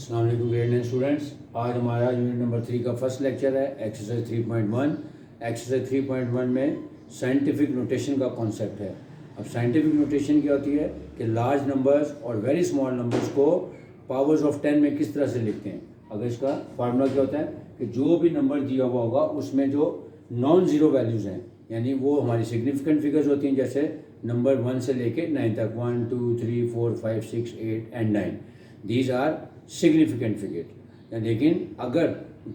अस्सलाम वालेकुम grade 9 students. आज हमारा यूनिट नंबर 3 का फर्स्ट लेक्चर है, एक्सरसाइज 3.1। एक्सरसाइज 3.1 में साइंटिफिक नोटेशन का कॉन्सेप्ट है। अब साइंटिफिक नोटेशन क्या होती है कि लार्ज नंबर्स और वेरी स्मॉल नंबर्स को पावर्स ऑफ 10 में किस तरह से लिखते हैं। अगर इसका फार्मूला क्या होता है कि जो भी नंबर दिया हुआ होगा उसमें जो नॉन ज़ीरो वैल्यूज़ हैं, यानी वो हमारी सिग्निफिकेंट फिगर्स होती हैं, जैसे नंबर 1 से लेके 9 तक, 1 2 3 4 5 6 8 and 9, these are significant figure. लेकिन अगर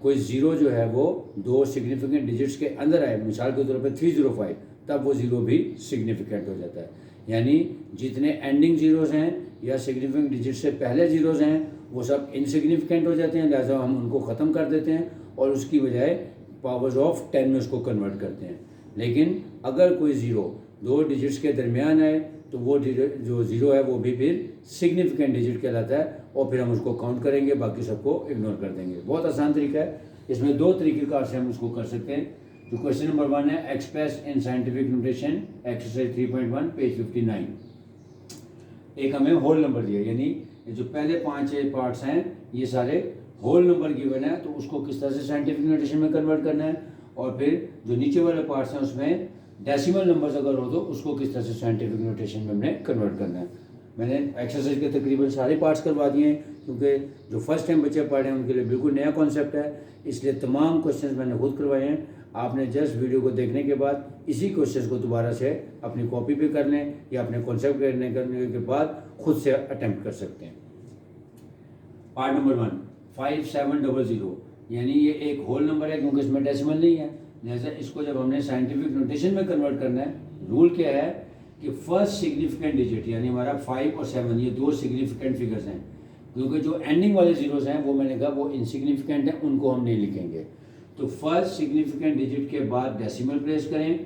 कोई ज़ीरो जो है वो दो सिग्निफिकेंट डिजिट्स के अंदर आए, मिसाल के तौर पे 305, तब वो ज़ीरो भी सिग्निफिकेंट हो जाता है। यानी जितने एंडिंग ज़ीरोज़ हैं या सिग्निफिकेंट डिजिट से पहले ज़ीरोज़ हैं वो सब इनसिग्निफिकेंट हो जाते हैं, लिहाजा हम उनको ख़त्म कर देते हैं और उसकी बजाय पावर्स ऑफ 10 में उसको कन्वर्ट करते हैं। लेकिन अगर कोई ज़ीरो दो डिजिट्स के दरमियान आए तो वो जो ज़ीरो है वो भी फिर सिग्निफिकेंट डिजिट कहलाता है और फिर हम उसको काउंट करेंगे, बाकी सबको इग्नोर कर देंगे। बहुत आसान तरीका है। इसमें दो तरीक़ेकार से हम उसको कर सकते हैं। जो क्वेश्चन नंबर 1 है, express in scientific notation, exercise 3.1 page 59। एक हमें होल नंबर दिया, यानी जो पहले 5 पार्ट्स हैं ये सारे होल नंबर गिवन है, तो उसको किस तरह से साइंटिफिक नोटेशन में कन्वर्ट करना है, और फिर जो नीचे वाले पार्ट्स हैं उसमें डेसिमल नंबर्स अगर हो तो उसको किस तरह से साइंटिफिक नोटेशन में हमने कन्वर्ट करना है। मैंने एक्सरसाइज के तकरीबन सारे पार्ट्स करवा दिए हैं, क्योंकि जो फर्स्ट टाइम बच्चे पढ़ रहे हैं उनके लिए बिल्कुल नया कॉन्सेप्ट है, इसलिए तमाम क्वेश्चंस मैंने खुद करवाए हैं। आपने जस्ट वीडियो को देखने के बाद इसी क्वेश्चंस को दोबारा से अपनी कॉपी पे कर लें या अपने कॉन्सेप्ट करने के बाद खुद से अटेम्प्ट कर सकते हैं। पार्ट नंबर 1, 5700, यानी ये एक होल नंबर है क्योंकि इसमें डेसिमल नहीं है, जैसे इसको जब हमने साइंटिफिक नोटेशन में कन्वर्ट करना है, रूल क्या है कि फर्स्ट सिग्निफिकेंट डिजिट यानी हमारा 5 और 7 ये दो सिग्निफिकेंट फिगर्स हैं, क्योंकि जो एंडिंग वाले जीरोस हैं वो मैंने कहा वो इनसिग्निफिकेंट हैं, उनको हम नहीं लिखेंगे। तो फर्स्ट सिग्निफिकेंट डिजिट के बाद डेसिमल प्लेस करें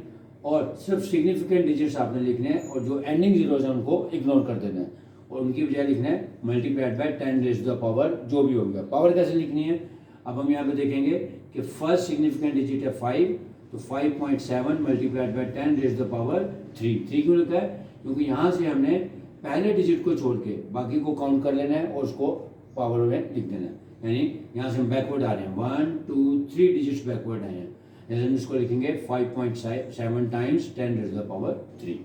और सिर्फ सिग्निफिकेंट डिजिट्स आपने लिखने हैं और जो एंडिंग जीरोस हैं उनको इग्नोर कर देना है और उनकी बजाय लिखना है multiplied by 10 raise to the power, जो भी होगा। पावर कैसे लिखनी है, अब हम यहाँ पे देखेंगे कि फर्स्ट सिग्निफिकेंट डिजिट है 5, तो 5.7 multiplied by 10 raise to the power 3 क्यों लिखा है, क्योंकि यहाँ से हमने पहले डिजिट को छोड़ के बाकी को काउंट कर लेना है और उसको पावर में लिख देना है। यानी यहाँ से हम बैकवर्ड आ रहे हैं, 1 2 3 डिजिट्स बैकवर्ड आए हैं, जैसे हम इसको लिखेंगे 5.7 times 10 raise to the power 3।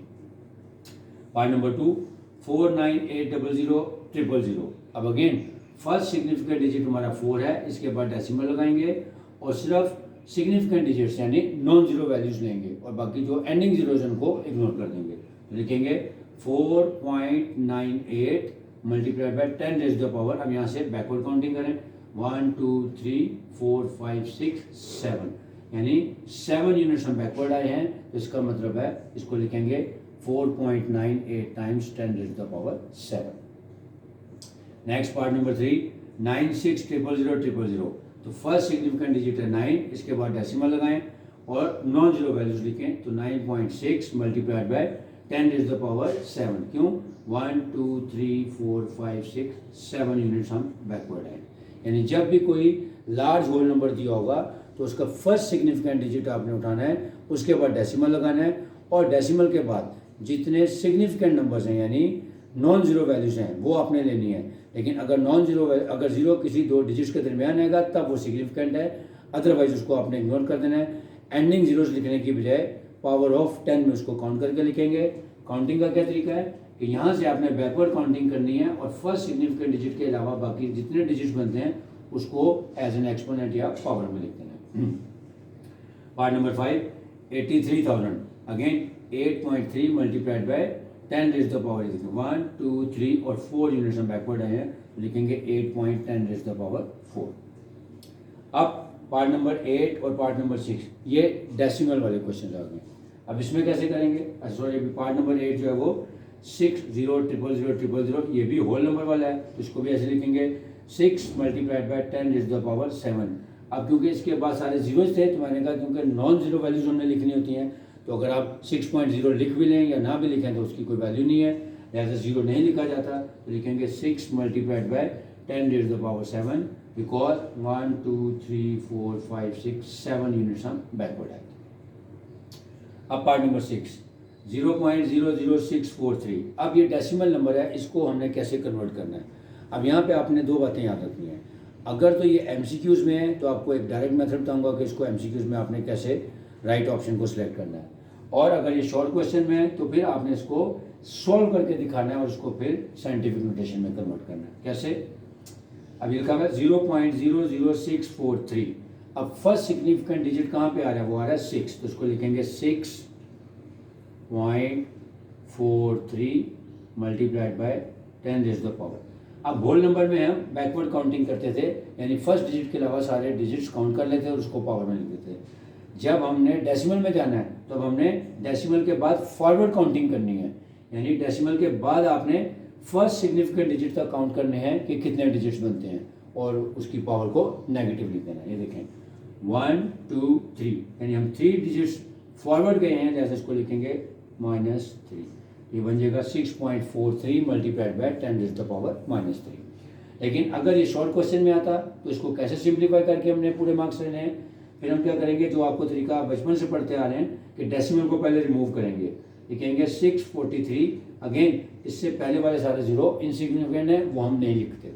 Part number 2, 498000000। अब अगेन फर्स्ट सिग्निफिकेंट डिजिट हमारा 4 है, इसके बाद डेसिमल लगाएंगे और सिर्फ सिग्निफिकेंट डिजिट्स यानी नॉन जीरो वैल्यूज लेंगे और बाकी जो एंडिंग जीरोज उनको इग्नोर कर देंगे। तो लिखेंगे 4.98 multiplied by 10 raise to the power, अब यहाँ से बैकवर्ड काउंटिंग करें, 1 2 3 4 5 6 7, यानी 7 यूनिट्स हम बैकवर्ड आए हैं, तो इसका मतलब है इसको लिखेंगे 4.98 times 10 raise to the power 7। Next part number 3, 96000000। तो फर्स्ट सिग्निफिकेंट डिजिट है 9, इसके बाद डेसिमल लगाएं और नॉन जीरो वैल्यूज लिखें, तो 9.6 multiplied by 10 raise to the power 7। क्यों, 1 2 3 4 5 6 7 यूनिट्स हम बैकवर्ड हैं। यानी जब भी कोई लार्ज होल नंबर दिया होगा तो उसका फर्स्ट सिग्निफिकेंट डिजिट आपने उठाना है, उसके बाद डेसिमल लगाना है और डेसिमल के बाद जितने सिग्निफिकेंट नंबर्स हैं यानी नॉन जीरो वैल्यूज हैं वो आपने लेनी है। लेकिन अगर अगर जीरो किसी दो डिजिट्स के दरमियान आएगा तब वो सिग्निफिकेंट है, अदरवाइज उसको आपने इग्नोर कर देना है। एंडिंग जीरोस लिखने की बजाय पावर ऑफ 10 में उसको काउंट करके लिखेंगे। काउंटिंग का क्या तरीका है कि यहाँ से आपने बैकवर्ड काउंटिंग करनी है और फर्स्ट सिग्निफिकेंट डिजिट के अलावा बाकी जितने डिजिट्स बनते हैं उसको एज एन एक्सपोनेंट या पावर में लिख देना है। Part number 5, 83,000। Again 8.3 multiplied by 10 raise to the power 1 2 3 और 4 यूनिट्स हम बैकवर्ड आए हैं, तो लिखेंगे 8.10 रेज़ टू द पावर 4। अब पार्ट नंबर 8 और पार्ट नंबर 6 ये डेसिमल वाले क्वेश्चन आ गए। अब इसमें कैसे करेंगे, सॉरी पार्ट नंबर 8 जो है वो 60000000, ये भी होल नंबर वाला है, तो इसको भी ऐसे लिखेंगे 6 multiplied by 10 raise to the power 7। अब क्योंकि इसके बाद सारे जीरोज थे तो मैंने कहा क्योंकि नॉन जीरो वैल्यूज हमने लिखनी होती हैं, तो अगर आप 6.0 लिख भी लें या ना भी लिखें तो उसकी कोई वैल्यू नहीं है, लिहाजा जीरो नहीं लिखा जाता, तो लिखेंगे 6 multiplied by 10 raise to the power 7, because 1 2 3 4 5 6 7 units हम बैकवर्ड आए। अब पार्ट नंबर 6, 0.00643। अब ये डेसिमल नंबर है, इसको हमने कैसे कन्वर्ट करना है। अब यहाँ पे आपने दो बातें याद रखनी है। अगर तो ये एमसीक्यूज़ में है तो आपको एक डायरेक्ट मेथड बताऊंगा कि इसको एमसीक्यूज़ में आपने कैसे राइट ऑप्शन को सिलेक्ट करना है, और अगर ये शॉर्ट क्वेश्चन में है तो फिर आपने इसको सॉल्व करके दिखाना है और उसको फिर साइंटिफिक नोटेशन में कन्वर्ट करना है। कैसे? अब लिखा हुआ है 0.00643। अब फर्स्ट सिग्निफिकेंट डिजिट कहाँ पे आ रहा है? वो आ रहा है 6, तो उसको लिखेंगे 6.43 multiplied by 10 raise the power. अब होल नंबर में हम बैकवर्ड काउंटिंग करते थे, यानी फर्स्ट डिजिट के अलावा सारे डिजिट्स काउंट कर लेते और उसको पावर में लिख देते। जब हमने डेसिमल में जाना है तो अब हमने डेसिमल के बाद फॉरवर्ड काउंटिंग करनी है, यानी डेसिमल के बाद आपने फर्स्ट सिग्निफिकेंट डिजिट तक काउंट करने हैं कि कितने डिजिट्स बनते हैं और उसकी पावर को नेगेटिव लिख देना। ये देखें 1 2 3, यानी हम 3 डिजिट्स फॉरवर्ड गए हैं, जैसे इसको लिखेंगे -3। ये बन जाएगा 6.43 multiplied by 10 raise the power -3। लेकिन अगर ये शॉर्ट क्वेश्चन में आता तो इसको कैसे सिंप्लीफाई करके हमने पूरे मार्क्स लेने हैं? फिर हम क्या करेंगे, जो आपको तरीका बचपन से पढ़ते आ रहे हैं कि डेसिमल को पहले रिमूव करेंगे, लिखेंगे 643। अगेन इससे पहले वाले सारे जीरो इनसिग्निफिकेंट है, वो हम नहीं लिखते।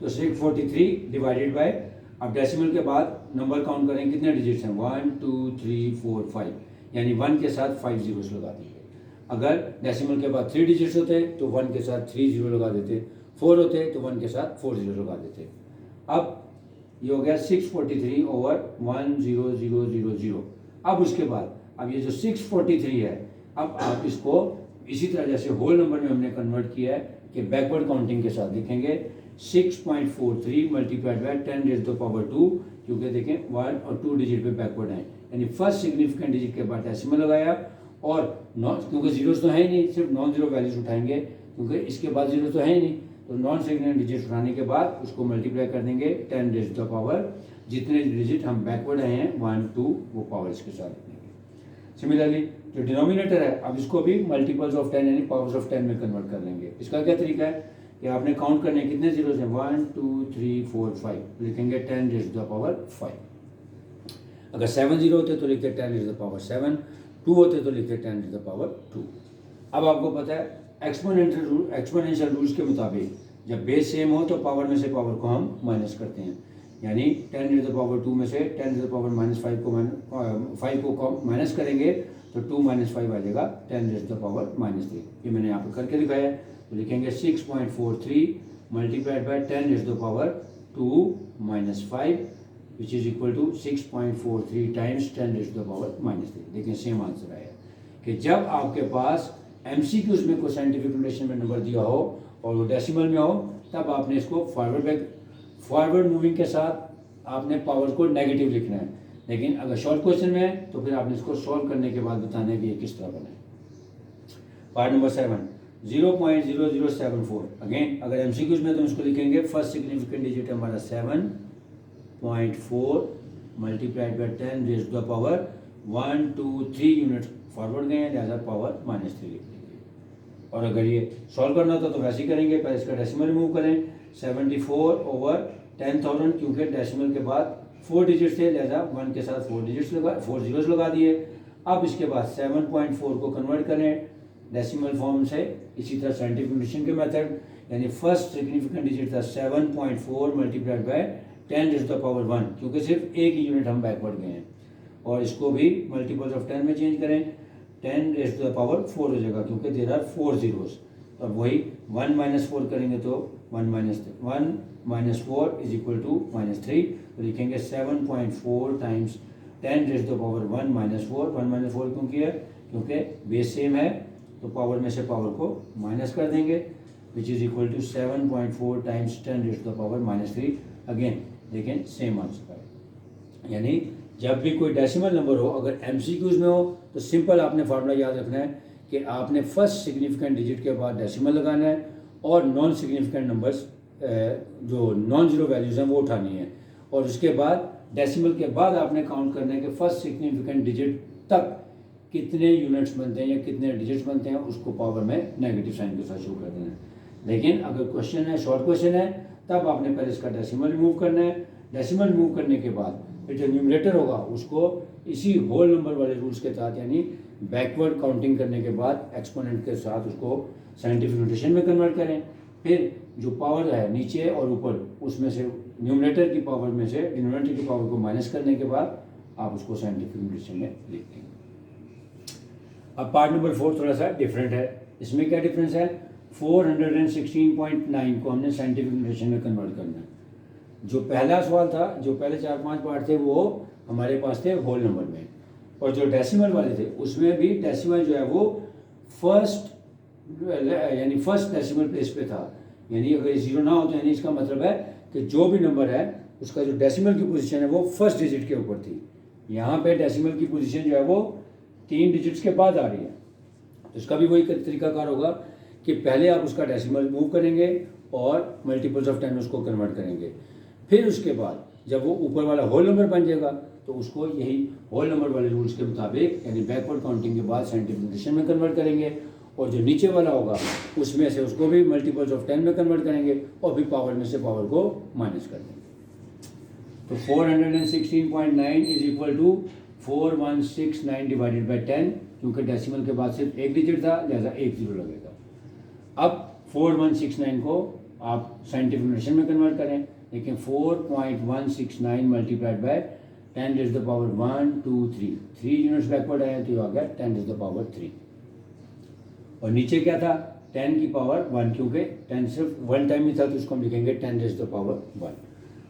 तो 643 डिवाइडेड बाय, अब डेसिमल के बाद नंबर काउंट करें कितने डिजिट्स हैं, 1 2 3 4 5, यानी 1 के साथ 5 जीरोस लगा देंगे। अगर डेसिमल के बाद 3 डिजिट्स होते तो 1 के साथ 3 जीरो लगा देते, 4 होते तो 1 के साथ 4 जीरो लगा देते। अब ये हो गया 643 ओवर 10000। अब उसके बाद अब ये जो 643 है, अब आप इसको इसी तरह जैसे होल नंबर में हमने कन्वर्ट किया है कि बैकवर्ड काउंटिंग के साथ लिखेंगे 6.43 multiplied by 10 raise the power 2, क्योंकि देखें 1 और 2 डिजिट पे बैकवर्ड हैं, यानी फर्स्ट सिग्निफिकेंट डिजिट के बाद डेसिमल लगाया और नॉन, क्योंकि जीरोस तो है ही नहीं, सिर्फ नॉन जीरो वैल्यूज उठाएंगे, क्योंकि इसके बाद जीरो तो है ही नहीं, तो नॉन सिग्निफिकेंट डिजिट उठाने के बाद उसको मल्टीप्लाई कर देंगे 10 रेज़ द पावर, जितने डिजिट हम बैकवर्ड हैं 1 2, वो पावर इसके साथ लिखेंगे। सिमिलरली जो डिनोमिनेटर है, अब इसको भी मल्टीपल्स ऑफ 10 यानी पावर्स ऑफ 10 में कन्वर्ट कर लेंगे। इसका क्या तरीका है कि आपने काउंट करने कितने जीरोस हैं, 1 2 3 4 5, लिखेंगे 10 रेज़ द पावर 5। अगर 7 जीरो होते तो लिखते 10 रेज़ द पावर 7, 2 होते तो लिखते 10 रेज़ द पावर 2। अब आपको पता है एक्सपोनेंशियल रूल्स के मुताबिक जब बेस सेम हो तो पावर में से पावर को हम माइनस करते हैं, यानी 10 रेज़ द पावर 2 में से 10 रेज़ द पावर -5 को माइनस करेंगे तो 2 - 5 आ जाएगा 10 रेज़ द पावर -3। ये मैंने यहाँ पर करके दिखाया है, तो लिखेंगे 6.43 multiplied by 10 raise the power 2 - 5 which is equal to 6.43 times 10 raise the power -3। देखिए सेम आंसर आया कि जब आपके पास एमसीक्यूज में कोई साइंटिफिक नोटेशन में नंबर दिया हो और वो डेसिमल में हो, तब आपने इसको फॉरवर्ड मूविंग के साथ आपने पावर को नेगेटिव लिखना है। लेकिन अगर शॉर्ट क्वेश्चन में है तो फिर आपने इसको सॉल्व करने के बाद बताना है कि ये किस तरह बना है। Part number 7 0.0074। अगेन अगर एमसीक्यूज में तो इसको लिखेंगे फर्स्ट सिग्निफिकेंट डिजिट हमारा 7.4 multiplied by 10 raise to the power 1 2 3 unit forward गए हैं, लिहाजा पावर -3 लिख देंगे। और अगर ये सॉल्व करना था तो वैसे ही करेंगे, पहले इसका डेसिमल रिमूव करें 74 ओवर 10,000, क्योंकि डेसिमल के बाद 4 डिजिट्स थे, लिहाजा 1 के साथ 4 जीरोस लगा दिए। अब इसके बाद 7.4 को कन्वर्ट करें डेसिमल फॉर्म से, इसी तरह साइंटिफिक नोटेशन के मेथड, यानी फर्स्ट सिग्निफिकेंट डिजिट था 7.4 multiplied by 10 raise to the power 1, क्योंकि सिर्फ एक ही यूनिट हम बैकवर्ड गए हैं। और इसको भी मल्टीपल्स ऑफ 10 में चेंज करें, 10 रेज़ टू द पावर 4 हो जाएगा, क्योंकि देयर आर 4 जीरोस। तो अब वही 1 - 4 करेंगे तो 1 - 4 इज इक्वल टू -3, तो लिखेंगे 7.4 times 10 raise to the power 1 - 4। 1 - 4 क्यों किया? क्योंकि बेस सेम है, तो पावर में से पावर को माइनस कर देंगे, which is equal to 7.4 times 10 raise to the power -3। Again देखें सेम आंसर है, यानी जब भी कोई डेसिमल नंबर हो, अगर एमसीक्यूज में हो तो सिंपल आपने फार्मूला याद रखना है कि आपने फर्स्ट सिग्निफिकेंट डिजिट के बाद डेसिमल लगाना है और नॉन सिग्निफिकेंट नंबर्स जो नॉन जीरो वैल्यूज़ हैं वो उठानी है, और उसके बाद डेसिमल के बाद आपने काउंट करना है कि फर्स्ट सिग्निफिकेंट डिजिट तक कितने यूनिट्स बनते हैं या कितने डिजिट्स बनते हैं, उसको पावर में नेगेटिव साइन के साथ शो कर देना है। लेकिन अगर क्वेश्चन है शॉर्ट क्वेश्चन है, तब आपने पहले इसका डेसिमल रिमूव करना है। डेसिमल रिमूव करने के बाद फिर जो न्यूमरेटर होगा उसको इसी होल नंबर वाले रूल्स के तहत, यानी बैकवर्ड काउंटिंग करने के बाद एक्सपोनेंट के साथ उसको साइंटिफिक नोटेशन में कन्वर्ट करें। फिर जो पावर है नीचे और ऊपर उसमें से न्यूमरेटर की पावर में से डिनोमिनेटर की पावर को माइनस करने के बाद आप उसको साइंटिफिक नोटेशन में लिख देंगे। अब पार्ट नंबर 4 थोड़ा सा डिफरेंट है। इसमें क्या डिफरेंस है, 416.9 को हमने साइंटिफिक नोटेशन में कन्वर्ट करना है। जो पहला सवाल था, जो पहले 4-5 पार्ट थे वो हमारे पास थे होल नंबर में, और जो डेसिमल वाले थे उसमें भी डेसिमल जो है वो फर्स्ट डेसिमल प्लेस पे था। यानी अगर जीरो ना हो तो यानी इसका मतलब है कि जो भी नंबर है उसका जो डेसिमल की पोजीशन है वो फर्स्ट डिजिट के ऊपर थी। यहाँ पे डेसिमल की पोजीशन जो है वो 3 डिजिट्स के बाद आ रही है। तो इसका भी वही तरीकाकार होगा कि पहले आप उसका डेसिमल मूव करेंगे और मल्टीपल्स ऑफ 10 उसको कन्वर्ट करेंगे, फिर उसके बाद जब वो ऊपर वाला होल नंबर बन जाएगा तो उसको यही होल नंबर वाले रूल्स के मुताबिक यानी बैकवर्ड काउंटिंग के बाद साइंटिफिक नोटेशन में कन्वर्ट करेंगे, और जो नीचे वाला होगा उसमें से उसको भी मल्टीपल्स ऑफ 10 में कन्वर्ट करेंगे और फिर पावर में से पावर को माइनस कर देंगे। तो 416.9 is equal to 4169 divided by 10, क्योंकि डेसिमल के बाद सिर्फ एक डिजिट था लिहाजा एक जीरो लगेगा। अब 4169 को आप साइंटिफिक नोटेशन में कन्वर्ट करें, लेकिन 4.169 multiplied by 10 to the power 1 2 3 3 units backward आए तो ये आ गया 10 टू द पावर 3। और नीचे क्या था, 10 की पावर 1, क्योंकि 10 सिर्फ वन टाइम ही था तो उसको हम लिखेंगे 10 टू द पावर 1।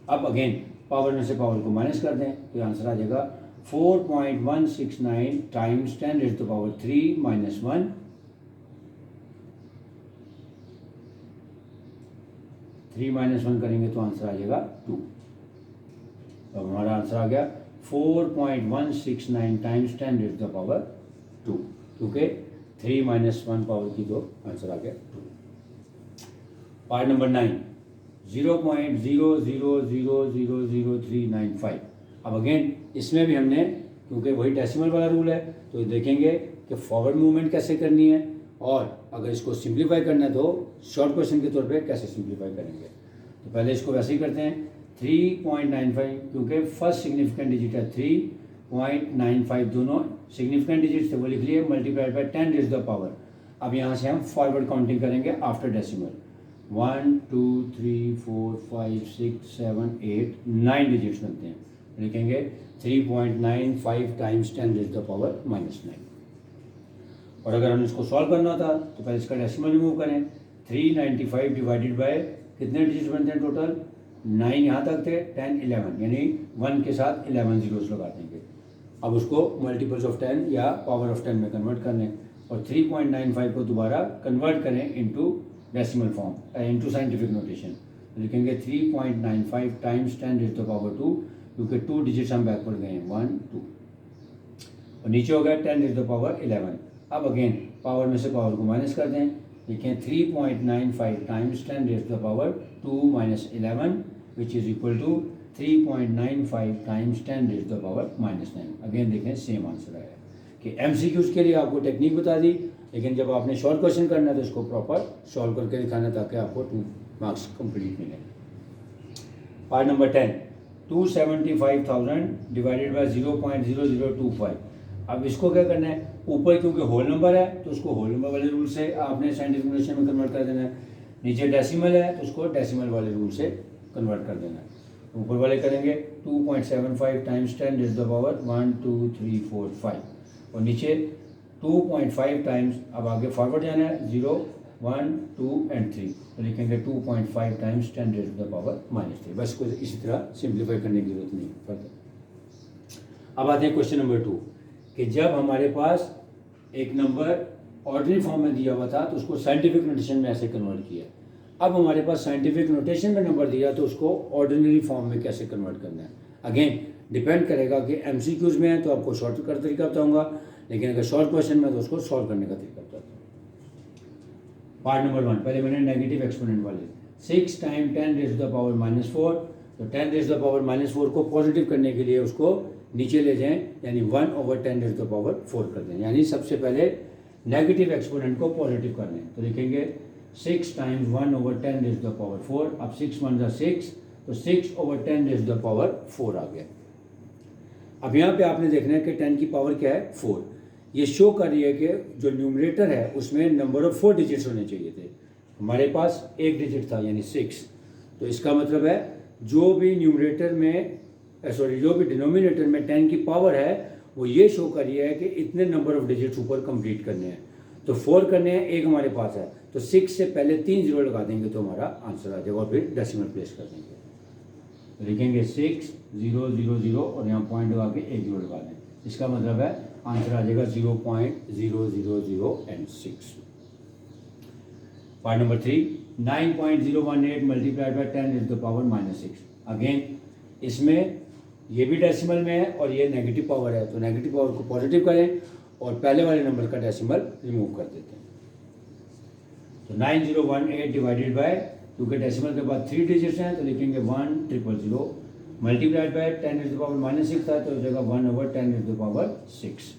अब अगेन पावर में से पावर को माइनस कर दें तो आंसर आ जाएगा 4.169 times 10 to the power 3 minus 1, 3 minus 1 करेंगे तो आंसर आ जाएगा 2। तो हमारा आंसर आ गया 4.169 टाइम्स 10 टू द पावर 2, क्योंकि 3 माइनस 1 पावर की तो आंसर आ गया 2। Part number 9 0.00000395। अब अगेन इसमें भी हमने, क्योंकि वही डेसिमल वाला रूल है, तो देखेंगे कि फॉरवर्ड मूवमेंट कैसे करनी है, और अगर इसको सिंप्लीफाई करना है तो शॉर्ट क्वेश्चन के तौर पे कैसे सिंप्लीफाई करेंगे। तो पहले इसको वैसे ही करते हैं 3.95, क्योंकि फर्स्ट सिग्निफिकेंट डिजिट है 3.95, दोनों सिग्निफिकेंट डिजिट थे वो लिख लिए, multiplied by 10 to the power. अब यहाँ से हम फॉरवर्ड काउंटिंग करेंगे आफ्टर डेसिमल, 1 2 3 4 5 6 7 8 9 डिजिट्स बनते हैं, लिखेंगे 3.95 टाइम्स 10 टू द पावर -9। और अगर हम इसको सॉल्व करना था तो पहले इसका डेसिमल रिमूव करें, 395 डिवाइडेड बाय कितने डिजिट्स बनते हैं टोटल, 9 यहाँ तक थे, 10 11, यानी 1 के साथ 11 जीरोस लगा देंगे। अब उसको मल्टीपल्स ऑफ 10 या पावर ऑफ 10 में कन्वर्ट कर लें, और 3.95 को दोबारा कन्वर्ट करें into decimal form, into scientific notation, लिखेंगे 3.95 टाइम्स 10 टू द पावर 2, क्योंकि 2 डिजिट्स हम बैकवर्ड गए हैं 1 2, और नीचे हो गया 10 टू द पावर 11। अब अगेन पावर में से पावर को माइनस कर दें, लिखें 3.95 times 10 to the power 2 minus 11 which is equal to 3.95 times 10 to the power -9। Again देखें सेम आंसर आया कि MCQs के लिए आपको टेक्निक बता दी, लेकिन जब आपने शॉर्ट क्वेश्चन करना है तो इसको प्रॉपर सॉल्व करके दिखाना ताकि आपको 2 मार्क्स कंप्लीट मिले। Part number 10 275,000 divided by 0.0025। अब इसको क्या करना है, ऊपर क्योंकि होल नंबर है तो उसको होल नंबर वाले रूल से आपने साइंटिफिक नोटेशन में कन्वर्ट कर देना है, नीचे डेसिमल है तो उसको डेसिमल वाले रूल से कन्वर्ट कर देना है। ऊपर वाले करेंगे 2.75 टाइम्स 10 टू द पावर 1 2 3 4 5, और नीचे 2.5 टाइम्स, अब आगे फॉरवर्ड जाना है 0 1 2 एंड 3, तो लिखेंगे 2.5 टाइम्स 10 टू द पावर -3। बस को इसी तरह सिंप्लीफाई करने की जरूरत नहीं फर्दर। अब आते हैं क्वेश्चन नंबर 2 कि जब हमारे पास एक नंबर ऑर्डिनरी फॉर्म में दिया हुआ था तो उसको साइंटिफिक नोटेशन में ऐसे कन्वर्ट किया। अब हमारे पास साइंटिफिक नोटेशन में नंबर दिया तो उसको ऑर्डिनरी फॉर्म में कैसे कन्वर्ट करना है। अगेन डिपेंड करेगा कि MCQs में है तो आपको शॉर्ट का तरीका बताऊंगा, लेकिन अगर शॉर्ट क्वेश्चन में तो उसको सॉल्व करने का तरीका बताता हूँ। पार्ट नंबर 1 पहले मैंने नेगेटिव एक्सपोनेंट वाले 6 टाइम 10 टू द पावर -4, तो 10 टू द पावर -4 को पॉजिटिव करने के लिए उसको नीचे ले जाएं, यानी 1/10 टू द पावर 4 कर दें, यानी सबसे पहले नेगेटिव एक्सपोनेंट को पॉजिटिव कर लें। तो लिखेंगे 6 टाइम्स 1/10 टू द पावर 4, अब 6 1 जा 6, तो 6/10 टू द पावर 4 आ गया। अब यहाँ पे आपने देखना है कि 10 की पावर क्या है 4, ये शो कर रही है कि जो न्यूमरेटर है उसमें नंबर ऑफ 4 डिजिट्स होने चाहिए थे, हमारे पास एक डिजिट था यानी 6, तो इसका मतलब है जो भी न्यूमरेटर में जो भी डिनोमिनेटर में 10 की पावर है वो ये शो कर रही है कि इतने नंबर ऑफ डिजिट्स ऊपर कंप्लीट करने हैं। तो 4 करने हैं, एक हमारे पास है, तो 6 से पहले 3 जीरो लगा देंगे तो हमारा आंसर आ जाएगा और फिर डेसिमल प्लेस कर देंगे। तो लिखेंगे 6 0 0 0 और यहाँ पॉइंट लगा के एक जीरो लगा दें। इसका मतलब है आंसर आ जाएगा 0.000 part number 3, 9.018 multiplied by 10 to the power -6। Again इसमें ये भी डेसिमल में है और ये नेगेटिव पावर है, तो नेगेटिव पावर को पॉजिटिव करें और पहले वाले नंबर का डेसिमल रिमूव कर देते हैं। तो 9018 डिवाइडेड बाय, क्योंकि डेसिमल के बाद 3 डिजिट्स हैं तो लिखेंगे 1000 multiplied by 10 to the power -6 था तो हो जाएगा 1/10 टू द पावर 6।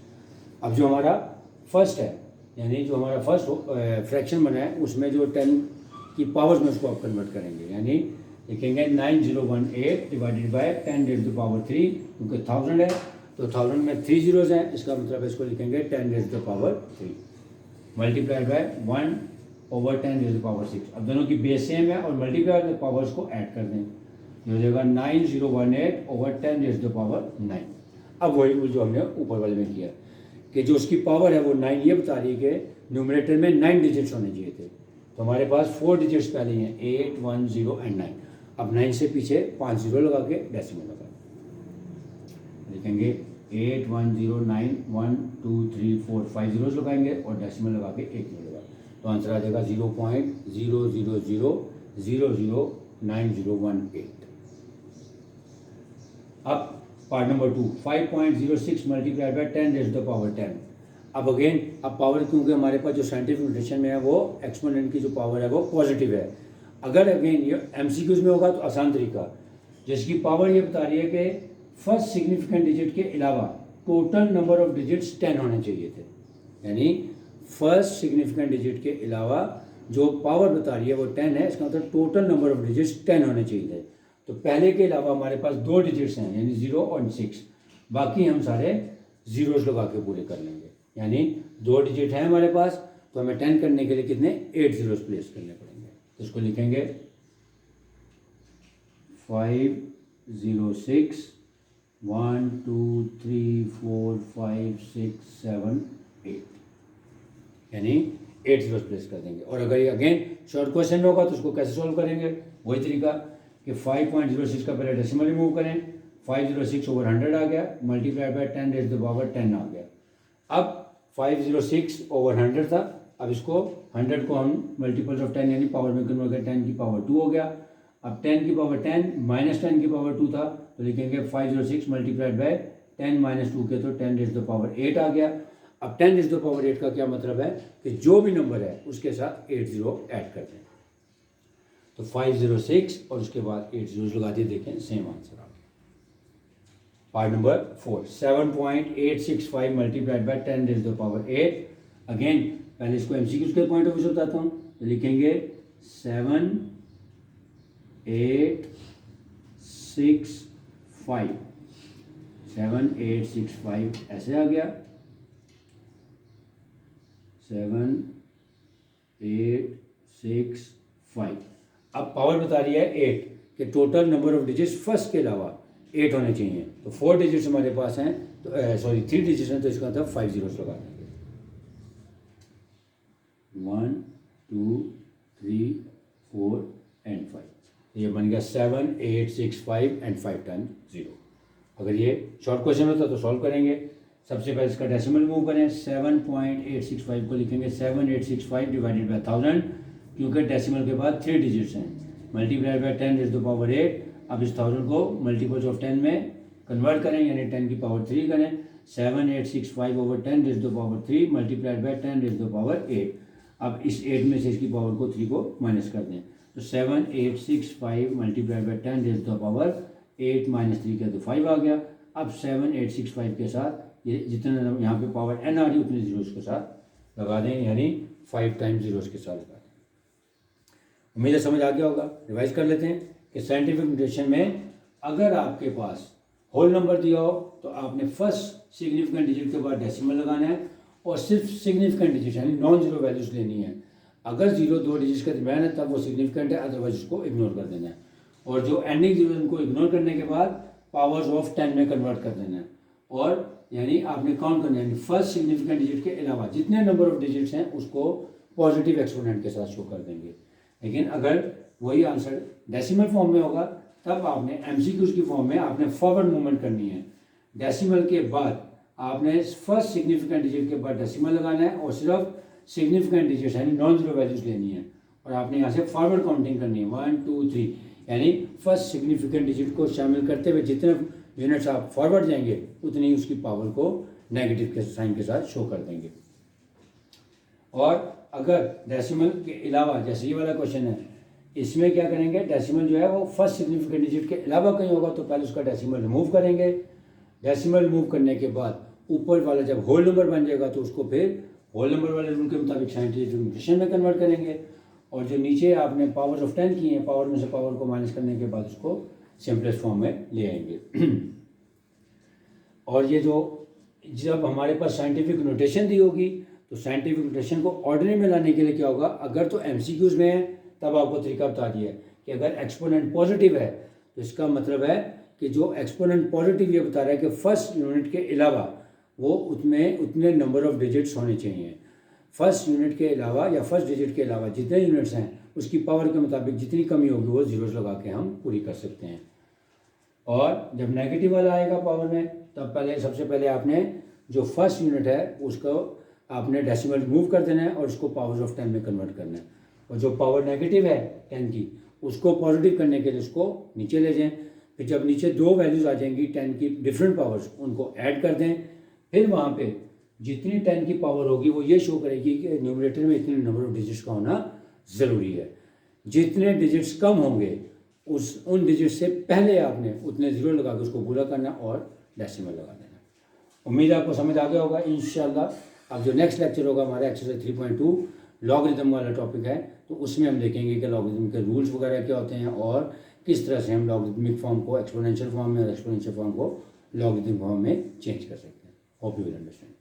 अब जो हमारा फर्स्ट है यानी जो हमारा फर्स्ट फ्रैक्शन बना है उसमें जो 10 की पावर्स में उसको आप कन्वर्ट करेंगे, यानी लिखेंगे 9018 divided by 10 to the power 3, क्योंकि 1000 है तो 1000 में 3 जीरोज हैं, इसका मतलब इसको लिखेंगे 10 to the power 3 multiplied by 1/10 to the power 6। अब दोनों की बेस सेम है और मल्टीप्लाई में पावर्स को ऐड कर दें, हो जाएगा 9018/10 टू द पावर 9। अब वही जो हमने ऊपर वाले में किया कि जो उसकी पावर है वो 9 ये बता रही है कि न्यूमरेटर में 9 डिजिट्स होने चाहिए थे, तो हमारे पास 4 डिजिट्स पहले हैं 8 1 0 एंड 9। अब 9 से पीछे 5 जीरो लगा के डेसिमल लगा लिखेंगे 8 1 0 9 1 2 3 4 5 जीरोस लगाएंगे और डेसिमल लगा के एक जीरो लगा, तो आंसर आ जाएगा 0.000009018। अब part number 2, 5.06 multiplied by 10 to the power 10। अब अगेन अब पावर, क्योंकि हमारे पास जो साइंटिफिक नोटेशन में है वो एक्सपोनेंट की जो पावर है वो पॉजिटिव है। अगर अगेन ये एमसीक्यूज में होगा तो आसान तरीका, जिसकी पावर ये बता रही है कि फर्स्ट सिग्निफिकेंट डिजिट के अलावा टोटल नंबर ऑफ डिजिट्स 10 होने चाहिए थे, यानी फर्स्ट सिग्निफिकेंट डिजिट के अलावा जो पावर बता रही है वो 10 है, इसका मतलब टोटल नंबर ऑफ डिजिट्स 10 होने चाहिए थे। तो पहले के अलावा हमारे पास 2 डिजिट्स हैं यानी 0 और 6, बाकी हम सारे जीरोस लगा के पूरे कर लेंगे, यानी 2 डिजिट हैं हमारे पास तो हमें 10 करने के लिए कितने 8 जीरोस प्लेस करने पड़ेंगे। तो इसको लिखेंगे 506 1 2 3 4 5 6 7 8, यानी 8 जीरोस प्लेस कर देंगे। और अगर ये अगेन शॉर्ट क्वेश्चन होगा तो उसको कैसे सॉल्व करेंगे, वही तरीका कि 5.06 का पहले डेसिमल रिमूव करें, 506/100 आ गया multiplied by 10 to the power 10 आ गया। अब 506/100 था, अब इसको 100 को हम मल्टीपल्स ऑफ 10 यानी पावर में कन्वर्ट कर 10 की पावर 2 हो गया। अब 10 की पावर 10 -10 की पावर 2 था तो लिखेंगे 506 मल्टीप्लाइड बाय 10 - 2 के तो 10 टू द पावर 8 आ गया। अब 10 टू द पावर 8 का क्या मतलब है कि जो भी नंबर है उसके साथ 8 जीरो ऐड कर दें, तो 506 और उसके बाद 8 जीरोस लगा दिए, देखें सेम आंसर आ गया। Part number 4, 7.865 multiplied by 10 to the power 8। Again पहले इसको एमसीक्यू के पॉइंट ऑफ व्यू से बताता हूँ, तो लिखेंगे 7865 ऐसे आ गया, 7865। अब पावर बता रही है 8 कि total number of digits first के अलावा 8 होने चाहिए, तो 4 डिजिट्स हमारे पास हैं तो 3 डिजिट्स हैं तो इसका मतलब 5 जीरोस लगा देंगे, 1 2 3 4 एंड 5। ये बन गया 7865 एंड 5 टाइम्स 0। अगर ये शॉर्ट क्वेश्चन होता तो सॉल्व करेंगे। सबसे पहले इसका डेसिमल मूव करें, 7.865 को लिखेंगे 7865 डिवाइडेड बाय 1000, क्योंकि डेसिमल के बाद 3 डिजिट्स हैं, multiplied by 10 to the power 8। अब इस 1000 को मल्टीपल्स ऑफ 10 में कन्वर्ट करें यानी 10 की पावर 3 करें, 7865/10 to the power 3 multiplied by 10 to the power 8। अब इस 8 में से इसकी पावर को 3 को माइनस कर दें, तो 7865 multiplied by 10 to the power 8 - 3 का तो 5 आ गया। अब 7865 के साथ ये जितने यहाँ पे पावर n आ रही उतने जीरोस के साथ लगा दें, यानी 5 टाइम्स जीरोस के साथ लगा दें। उम्मीद है समझ आ गया होगा। रिवाइज कर लेते हैं कि साइंटिफिक नोटेशन में अगर आपके पास होल नंबर दिया हो तो आपने फर्स्ट सिग्निफिकेंट डिजिट के बाद डेसिमल लगाना है और सिर्फ सिग्निफिकेंट डिजिट यानी नॉन जीरो वैल्यूज लेनी है। अगर जीरो दो डिजिट्स के दरमियान है तब वो सिग्निफिकेंट है, अदरवाइज उसको इग्नोर कर देना है। और जो एंडिंग जीरो उनको इग्नोर करने के बाद पावर्स ऑफ 10 में कन्वर्ट कर देना है। और यानी आपने काउंट करना है, फर्स्ट सिग्निफिकेंट डिजिट के अलावा जितने नंबर ऑफ डिजिट्स हैं उसको पॉजिटिव एक्सपोनेंट के साथ शो कर देंगे। लेकिन अगर वही आंसर डेसिमल फॉर्म में होगा तब आपने एमसीक्यूज की फॉर्म में आपने फॉरवर्ड मूवमेंट करनी है। डेसिमल के बाद आपने फर्स्ट सिग्निफिकेंट डिजिट के बाद डेसिमल लगाना है और सिर्फ सिग्निफिकेंट डिजिट यानी नॉन जीरो वैल्यूज लेनी है और आपने यहाँ से फॉरवर्ड काउंटिंग करनी है 1 2 3, यानी फर्स्ट सिग्निफिकेंट डिजिट को शामिल करते हुए जितने यूनिट्स आप फॉरवर्ड जाएंगे उतनी उसकी पावर को नेगेटिव के साइन के साथ शो कर देंगे। और अगर डेसिमल के अलावा जैसे ये वाला क्वेश्चन है, इसमें क्या करेंगे, डेसिमल जो है वो फर्स्ट सिग्निफिकेंट डिजिट के अलावा कहीं होगा तो पहले उसका डेसिमल रिमूव करेंगे। डेसिमल रिमूव करने के बाद ऊपर वाला जब होल नंबर बन जाएगा तो उसको फिर होल नंबर वाले रूल के मुताबिक साइंटिफिक नोटेशन में कन्वर्ट करेंगे। और जो नीचे आपने पावर्स ऑफ 10 की हैं, पावर में से पावर को माइनस करने के बाद उसको सिंपलेस्ट फॉर्म में ले आएंगे। और ये जो जब हमारे पास साइंटिफिक नोटेशन दी होगी तो साइंटिफिक नोटेशन को ऑर्डिनरी में लाने के लिए क्या होगा, अगर तो एमसीक्यूज में है तब आपको तरीका बता दिया है कि अगर एक्सपोनेंट पॉजिटिव है तो इसका मतलब है कि जो एक्सपोनेंट पॉजिटिव ये बता रहा है कि फर्स्ट यूनिट के अलावा वो उतने नंबर ऑफ डिजिट्स होने चाहिए। फर्स्ट यूनिट के अलावा या फर्स्ट डिजिट के अलावा जितने यूनिट्स हैं उसकी पावर के मुताबिक जितनी कमी होगी वो जीरोस लगा के हम पूरी कर सकते हैं। और जब नेगेटिव वाला आएगा पावर में तब सबसे पहले आपने जो फर्स्ट यूनिट है उसको आपने डेसिमल रिमूव कर देना है और उसको पावर्स ऑफ 10 में कन्वर्ट करना है। और जो पावर नेगेटिव है 10 की उसको पॉजिटिव करने के लिए उसको नीचे ले जाएं। फिर जब नीचे दो वैल्यूज़ आ जाएंगी 10 की डिफरेंट पावर्स, उनको ऐड कर दें। फिर वहाँ पे जितनी 10 की पावर होगी वो ये शो करेगी कि न्यूमरेटर में इतने नंबर ऑफ डिजिट्स का होना ज़रूरी है। जितने डिजिट्स कम होंगे उन डिजिट से पहले आपने उतने ज़ीरो लगा के उसको पूरा करना और डेसिमल लगा देना। उम्मीद है आपको समझ आ गया होगा इंशाल्लाह। अब जो नेक्स्ट लेक्चर होगा हमारा एक्सरसाइज 3.2 लॉगरिथम वाला टॉपिक है, तो उसमें हम देखेंगे कि लॉगरिथम के रूल्स वगैरह क्या होते हैं और किस तरह से हम लॉगरिथमिक फॉर्म को एक्सपोनेंशियल फॉर्म में और एक्सपोनेंशियल फॉर्म को लॉगरिथम फॉर्म में चेंज कर सकते हैं। Hope you will understand.